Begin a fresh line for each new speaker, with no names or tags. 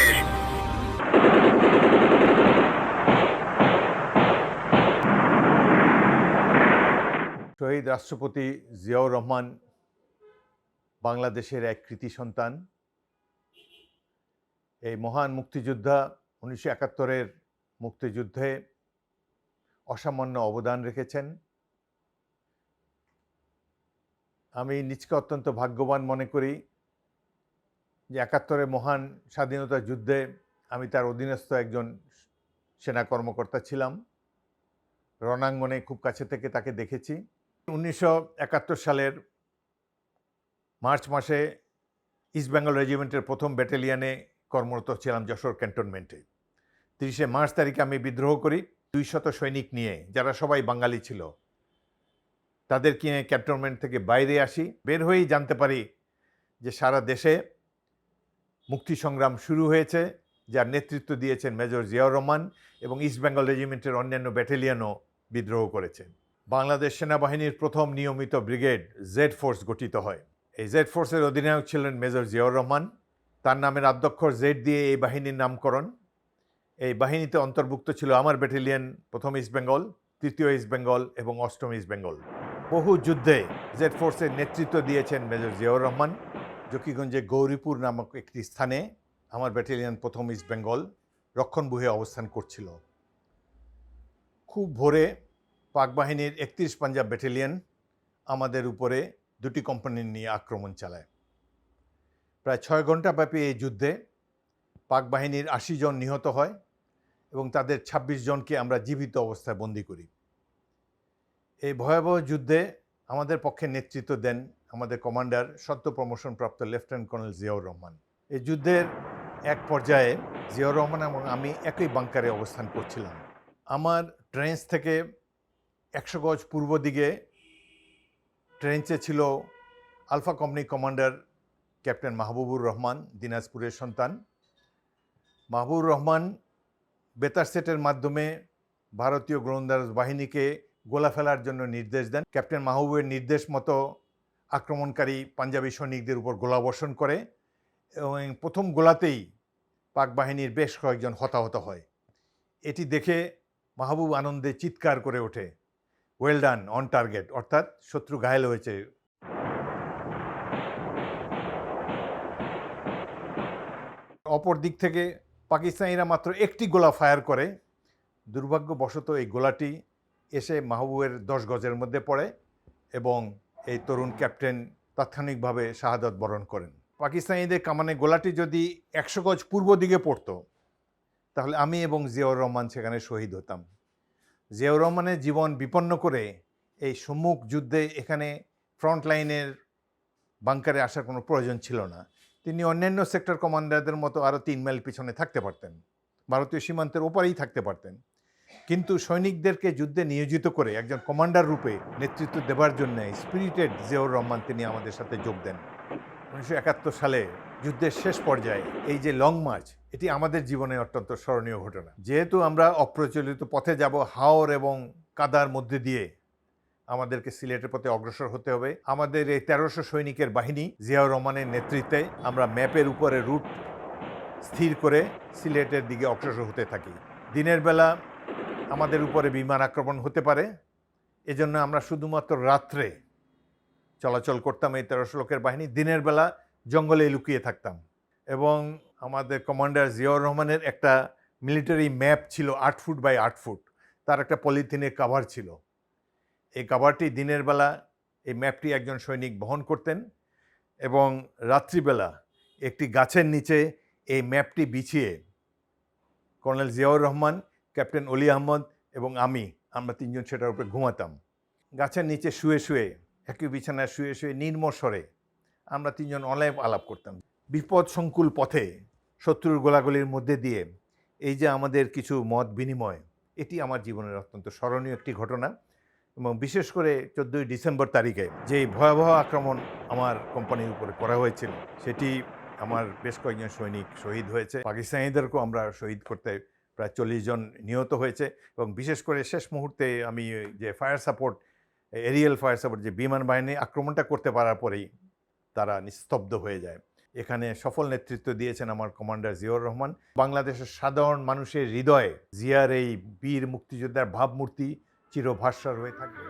বাহিনীর।
শহীদ রাষ্ট্রপতি জিয়াউর রহমান বাংলাদেশের এক কৃতি সন্তান। এই মহান মুক্তিযোদ্ধা 1971-এর মুক্তিযুদ্ধে অসামান্য অবদান রেখেছেন। আমি নিজকে অত্যন্ত ভাগ্যবান মনে করি যে 71-এর মহান স্বাধীনতা যুদ্ধে আমি তার অধীনস্থ একজন সেনা কর্মকর্তা ছিলাম। রণাঙ্গনে খুব কাছে থেকে তাকে দেখেছি। 1971 সালের মার্চ মাসে ইস্ট বেঙ্গল রেজিমেন্টের প্রথম ব্যাটালিয়নে কর্মরত ছিলাম যশোর ক্যান্টনমেন্টে। 30শে মার্চ তারিখে আমি বিদ্রোহ করি 200 সৈনিক নিয়ে, যারা সবাই বাঙালি ছিল। তাদেরকে নিয়ে ক্যান্টনমেন্ট থেকে বাইরে আসি। বের হয়েই জানতে পারি যে সারা দেশে মুক্তি সংগ্রাম শুরু হয়েছে, যার নেতৃত্ব দিয়েছেন মেজর জিয়াউর রহমান, এবং ইস্ট বেঙ্গল রেজিমেন্টের অন্যান্য ব্যাটালিয়নও বিদ্রোহ করেছে। বাংলাদেশ সেনাবাহিনীর প্রথম নিয়মিত ব্রিগেড জেড ফোর্স গঠিত হয়। এই জেড ফোর্সের অধিনায়ক ছিলেন মেজর জিয়াউর রহমান। তার নামের আদ্যক্ষর জেড দিয়ে এই বাহিনীর নামকরণ। এই বাহিনীতে অন্তর্ভুক্ত ছিল আমার ব্যাটালিয়ন, প্রথম ইস্ট বেঙ্গল, তৃতীয় ইস্ট বেঙ্গল এবং অষ্টম ইস্ট বেঙ্গল। বহু যুদ্ধে জেড ফোর্সের নেতৃত্ব দিয়েছেন মেজর জিয়াউর রহমান। জকিগঞ্জে গৌরীপুর নামক একটি স্থানে আমার ব্যাটালিয়ন, প্রথম ইস্ট বেঙ্গল, রক্ষণবুহে অবস্থান করছিল। খুব ভোরে পাক বাহিনীর 31 পাঞ্জাব ব্যাটালিয়ন আমাদের উপরে 2টি কোম্পানি নিয়ে আক্রমণ চালায়। প্রায় 6 ঘন্টা ব্যাপী এই যুদ্ধে পাক বাহিনীর 80 জন নিহত হয় এবং তাদের 26 জনকে আমরা জীবিত অবস্থায় বন্দী করি। এই ভয়াবহ যুদ্ধে আমাদের পক্ষে নেতৃত্ব দেন আমাদের কমান্ডার, সদ্য প্রমোশনপ্রাপ্ত লেফটেন্যান্ট কর্নেল জিয়াউর রহমান। এই যুদ্ধের এক পর্যায়ে জিয়াউর রহমান এবং আমি একই বাংকারে অবস্থান করছিলাম। আমার ট্রেঞ্চ থেকে 100 গজ পূর্ব দিকে ট্রেঞ্চে ছিল alpha company commander captain Mahbubur Rahman, দিনাজপুরের সন্তান। মাহবুবুর রহমান বেতার সেটের মাধ্যমে ভারতীয় গোলন্দাজ বাহিনীকে গোলা ফেলার জন্য নির্দেশ দেন। ক্যাপ্টেন মাহবুবের নির্দেশ মতো আক্রমণকারী পাঞ্জাবি সৈনিকদের উপর গোলাবর্ষণ করে এবং প্রথম গোলাতেই পাক বাহিনীর বেশ কয়েকজন হতাহত হয়। এটি দেখে মাহবুব আনন্দে চিৎকার করে ওঠে, ওয়েল ডান, অন টার্গেট, অর্থাৎ শত্রু ঘায়েল হয়েছে। অপর দিক থেকে পাকিস্তানিরা মাত্র একটি গোলা ফায়ার করে। দুর্ভাগ্যবশত এই গোলাটি এসে মাহবুবের 10 গজের মধ্যে পড়ে এবং এই তরুণ ক্যাপ্টেন তাৎক্ষণিকভাবে শাহাদত বরণ করেন। পাকিস্তানিদের কামানে গোলাটি যদি 100 গজ পূর্ব দিকে পড়তো, তাহলে আমি এবং জিয়াউর রহমান সেখানে শহীদ হতাম। জিয়াউর রহমানের জীবন বিপন্ন করে এই সম্মুখ যুদ্ধে এখানে ফ্রন্ট লাইনের বাংকারে আসার কোনো প্রয়োজন ছিল না। তিনি অন্যান্য সেক্টর কমান্ডারদের মতো আরও 3 মাইল পিছনে থাকতে পারতেন, ভারতীয় সীমান্তের ওপারেই থাকতে পারতেন। কিন্তু সৈনিকদেরকে যুদ্ধে নিয়োজিত করে একজন কমান্ডার রূপে নেতৃত্ব দেবার জন্য স্পিরিটেড জিয়াউর রহমান তিনি আমাদের সাথে যোগ দেন। 1971 সালে যুদ্ধের শেষ পর্যায়ে এই যে লং মার্চ, এটি আমাদের জীবনে অত্যন্ত স্মরণীয় ঘটনা। যেহেতু আমরা অপ্রচলিত পথে যাব, হাওর এবং কাদার মধ্যে দিয়ে আমাদেরকে সিলেটের পথে অগ্রসর হতে হবে। আমাদের এই 1300 সৈনিকের বাহিনী জিয়াউর রহমানের নেতৃত্বে আমরা ম্যাপের উপরে রুট স্থির করে সিলেটের দিকে অগ্রসর হতে থাকি। দিনের বেলা আমাদের উপরে বিমান আক্রমণ হতে পারে, এজন্য আমরা শুধুমাত্র রাত্রে চলাচল করতাম এই 1300 লোকের বাহিনী। দিনের বেলা জঙ্গলে লুকিয়ে থাকতাম এবং আমাদের কমান্ডার জিয়াউর রহমানের একটা মিলিটারি ম্যাপ ছিল 8 ফুট বাই 8 ফুট। তার একটা পলিথিনের কাভার ছিল। এই কাভারটি দিনের বেলা এই ম্যাপটি একজন সৈনিক বহন করতেন এবং রাত্রিবেলা একটি গাছের নিচে এই ম্যাপটি বিছিয়ে কর্নেল জিয়াউর রহমান, ক্যাপ্টেন অলি আহমদ এবং আমরা 3 জন সেটার উপরে ঘুমাতাম। গাছের নিচে শুয়ে শুয়ে, একই বিছানায় শুয়ে শুয়ে নির্মল স্বরে আমরা 3 জন অলাপ আলাপ করতাম। বিপদ সংকুল পথে শত্রুর গোলাগুলির মধ্যে দিয়ে এই যে আমাদের কিছু মত বিনিময়, এটি আমার জীবনের অত্যন্ত স্মরণীয় একটি ঘটনা। এবং বিশেষ করে 14ই ডিসেম্বর তারিখে যে ভয়াবহ আক্রমণ আমার কোম্পানির উপরে করা হয়েছিল, সেটি আমার বেশ কয়েকজন সৈনিক শহীদ হয়েছে। পাকিস্তানিদেরকেও আমরা শহীদ করতে প্রায় 40 জন নিহত হয়েছে। এবং বিশেষ করে শেষ মুহূর্তে আমি যে fire support, aerial fire support, যে বিমান বাহিনী আক্রমণটা করতে পারার পরেই তারা নিস্তব্ধ হয়ে যায়। এখানে সফল নেতৃত্ব দিয়েছেন আমার কমান্ডার জিয়াউর রহমান। বাংলাদেশের সাধারণ মানুষের হৃদয়ে জিয়ার এই বীর মুক্তিযোদ্ধার ভাবমূর্তি চিরভাস্বর হয়ে থাকবে।